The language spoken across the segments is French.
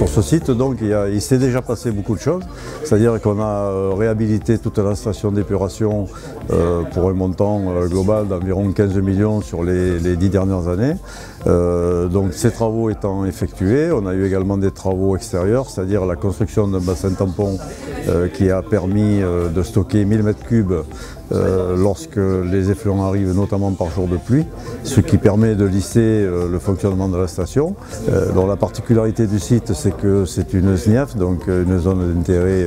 Sur ce site, donc, il s'est déjà passé beaucoup de choses, c'est-à-dire qu'on a réhabilité toute la station d'épuration pour un montant global d'environ 15 millions sur les 10 dernières années. Donc ces travaux étant effectués, on a eu également des travaux extérieurs, c'est-à-dire la construction d'un bassin tampon qui a permis de stocker 1000 m3 lorsque les effluents arrivent, notamment par jour de pluie, ce qui permet de lisser le fonctionnement de la station. Donc la particularité du site, c'est que c'est une SNIAF, donc une zone d'intérêt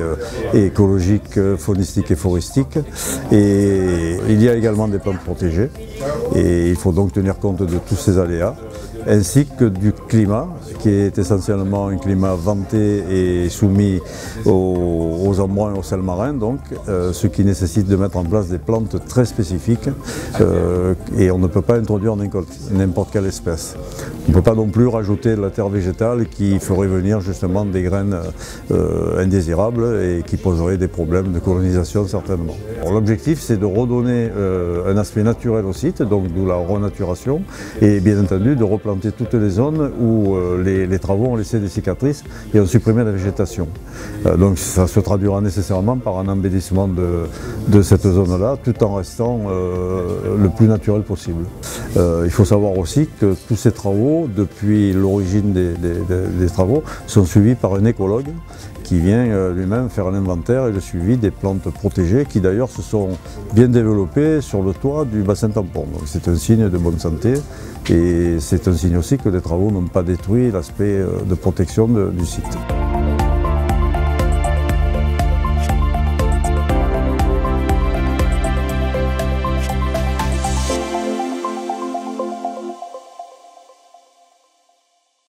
écologique, faunistique et floristique. Et il y a également des plantes protégées et il faut donc tenir compte de tous ces aléas, ainsi que du climat, qui est essentiellement un climat venté et soumis aux embruns et aux sels marins, donc, ce qui nécessite de mettre en place des plantes très spécifiques et on ne peut pas introduire n'importe quelle espèce. On ne peut pas non plus rajouter de la terre végétale qui ferait venir justement des graines indésirables et qui poserait des problèmes de colonisation certainement. L'objectif, c'est de redonner un aspect naturel au site, donc d'où la renaturation, et bien entendu de replanter toutes les zones où les travaux ont laissé des cicatrices et ont supprimé la végétation. Donc ça se traduira nécessairement par un embellissement de cette zone-là, tout en restant le plus naturel possible. Il faut savoir aussi que tous ces travaux, depuis l'origine des travaux, sont suivis par un écologue qui vient lui-même faire l'inventaire et le suivi des plantes protégées qui d'ailleurs se sont bien développées sur le toit du bassin tampon. Donc c'est un signe de bonne santé et c'est un signe aussi que les travaux n'ont pas détruit l'aspect de protection du site.